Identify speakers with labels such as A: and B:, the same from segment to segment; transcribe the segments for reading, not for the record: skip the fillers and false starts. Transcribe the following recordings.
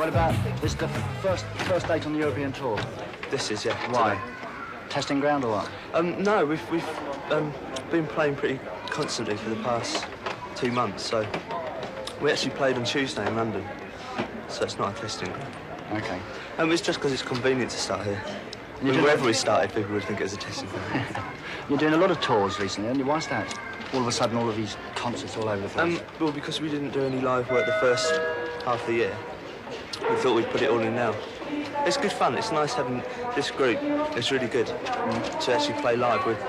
A: What about, this is the first date on the European tour?
B: This is, yeah.
A: Why?
B: Today.
A: Testing ground or what?
B: No, we've been playing pretty constantly for the past 2 months, so we actually played on Tuesday in London, so it's not a testing ground.
A: Okay.
B: It's just because it's convenient to start here. Wherever we started, people would think it was a testing ground.
A: You're doing a lot of tours recently, aren't you? Why's that? All of a sudden, all of these concerts all over the place.
B: Well, because we didn't do any live work the first half of the year, we thought we'd put it all in now. It's good fun. It's nice having this group. It's really good to actually play live with.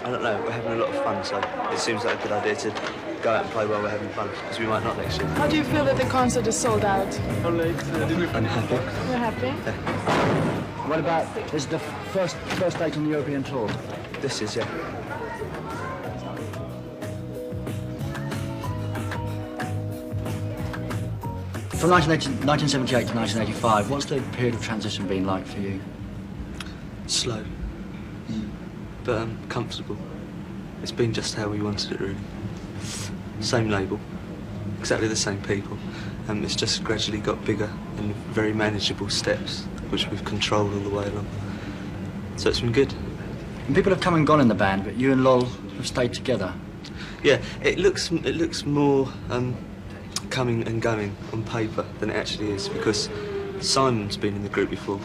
B: I don't know, we're having a lot of fun, so it seems like a good idea to go out and play while we're having fun, because we might not next year.
C: How do you feel that the concert is sold out?
B: I'm happy.
C: You're happy?
A: Yeah. What about, this is the first date on the European tour?
B: This is, yeah.
A: From 1978 to 1985, what's the period of transition been like for you?
B: Slow, but comfortable. It's been just how we wanted it, really. Same label, exactly the same people. It's just gradually got bigger in very manageable steps, which we've controlled all the way along. So it's been good.
A: And people have come and gone in the band, but you and Lol have stayed together.
B: Yeah, it looks more coming and going on paper than it actually is, because Simon's been in the group before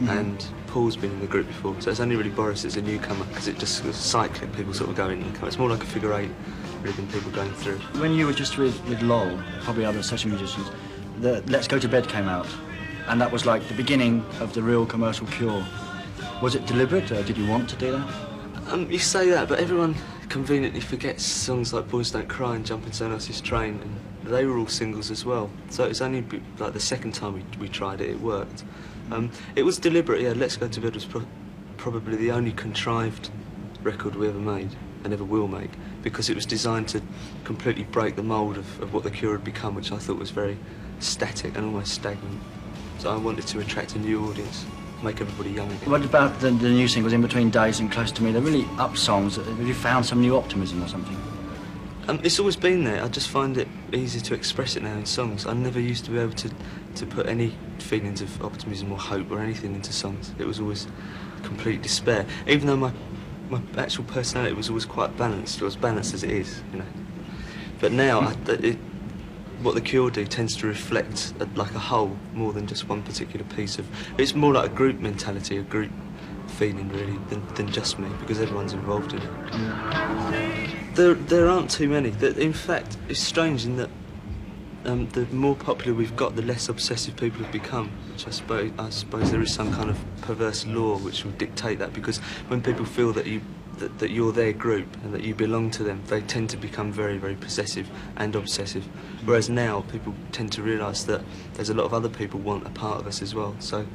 B: and Paul's been in the group before, so it's only really Boris that's a newcomer, because it just was cycling, people sort of go in and come. It's more like a figure eight really than people going through. When
A: you were just with Lol, probably other session musicians, the Let's Go to Bed came out, and that was like the beginning of the real commercial Cure. Was it deliberate, or did you want to do that?
B: You say that, but everyone conveniently forgets songs like Boys Don't Cry and Jump in Someone Else's Train, and they were all singles as well. So it's only like the second time we tried it, it worked. It was deliberate, yeah. Let's Go to Bed was probably the only contrived record we ever made and ever will make, because it was designed to completely break the mould of what the Cure had become, which I thought was very static and almost stagnant. So I wanted to attract a new audience, make everybody young again.
A: What about the new singles, In Between Days and Close to Me? They're really up songs. Have you found some new optimism or something?
B: It's always been there. I just find it easy to express it now in songs. I never used to be able to put any feelings of optimism or hope or anything into songs. It was always complete despair. Even though my actual personality was always quite balanced. It was balanced as it is, you know. But now, what the Cure do tends to reflect like a whole more than just one particular piece of. It's more like a group mentality, a group feeling really, than just me, because everyone's involved in it. There aren't too many. In fact, it's strange in that the more popular we've got, the less obsessive people have become. Which I suppose there is some kind of perverse law which will dictate that, because when people feel that you're their group and that you belong to them, they tend to become very, very possessive and obsessive. Whereas now, people tend to realise that there's a lot of other people want a part of us as well. So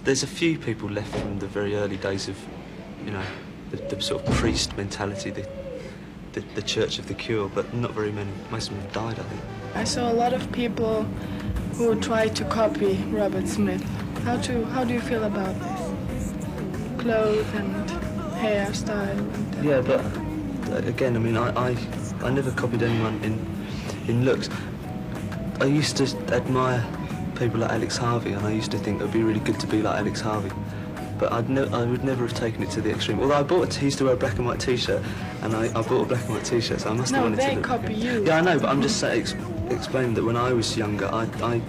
B: there's a few people left from the very early days of, you know, the sort of priest mentality, the Church of the Cure, but not very many. Most of them have died, I think.
C: I saw a lot of people who tried to copy Robert Smith. How do you feel about this? Clothes and hairstyle.
B: Yeah, but again, I mean, I never copied anyone in looks. I used to admire people like Alex Harvey, and I used to think it would be really good to be like Alex Harvey. But I would never have taken it to the extreme. Although he used to wear a black and white T-shirt, and I bought a black and white T-shirt, so I must have wanted to.
C: No, they copy you.
B: Yeah, I know, but I'm just explaining that when I was younger, I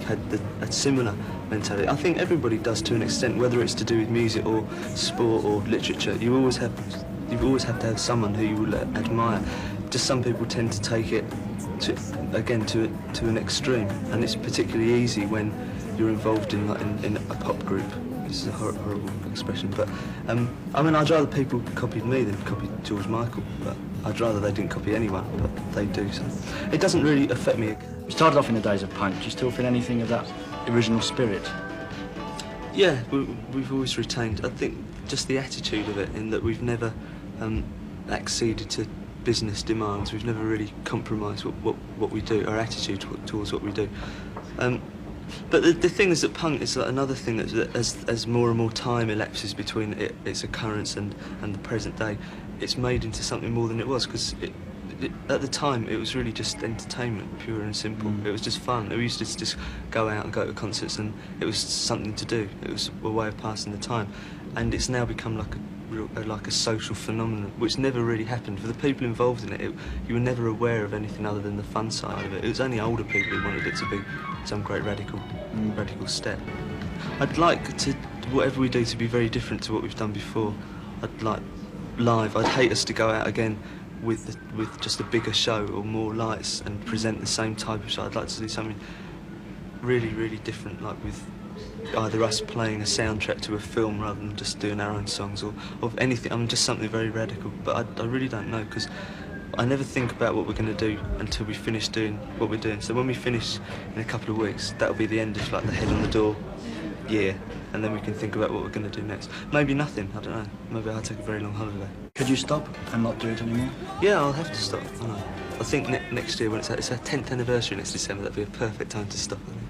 B: had a similar mentality. I think everybody does to an extent, whether it's to do with music or sport or literature. You always have to have someone who you will admire. Just some people tend to take it to an extreme, and it's particularly easy when you're involved in a pop group. This is a horrible expression, but I mean, I'd rather people copied me than copied George Michael, but I'd rather they didn't copy anyone, but they do, so it doesn't really affect me.
A: You started off in the days of punk. Do you still feel anything of that original spirit?
B: Yeah, we've always retained, I think, just the attitude of it, in that we've never acceded to business demands. We've never really compromised what we do, our attitude towards what we do. But the thing is that punk is like another thing that as more and more time elapses between its occurrence and the present day, it's made into something more than it was, because at the time, it was really just entertainment, pure and simple. It was just fun. We used to just go out and go to concerts, and it was something to do. It was a way of passing the time, and it's now become like a social phenomenon, which never really happened. For the people involved in it, you were never aware of anything other than the fun side of it. It was only older people who wanted it to be some great radical step. I'd like to, whatever we do, to be very different to what we've done before. I'd like live. I'd hate us to go out again with just a bigger show or more lights and present the same type of show. I'd like to do something really, really different, like with either us playing a soundtrack to a film rather than just doing our own songs, or anything. I mean, just something very radical. But I really don't know, because I never think about what we're going to do until we finish doing what we're doing. So when we finish in a couple of weeks, that'll be the end of like the head on the door year, and then we can think about what we're going to do next. Maybe nothing, I don't know. Maybe I'll take a very long holiday.
A: Could you stop and not do it anymore?
B: Yeah, I'll have to stop. I think next year, when it's our 10th anniversary next December, that'd be a perfect time to stop, I think.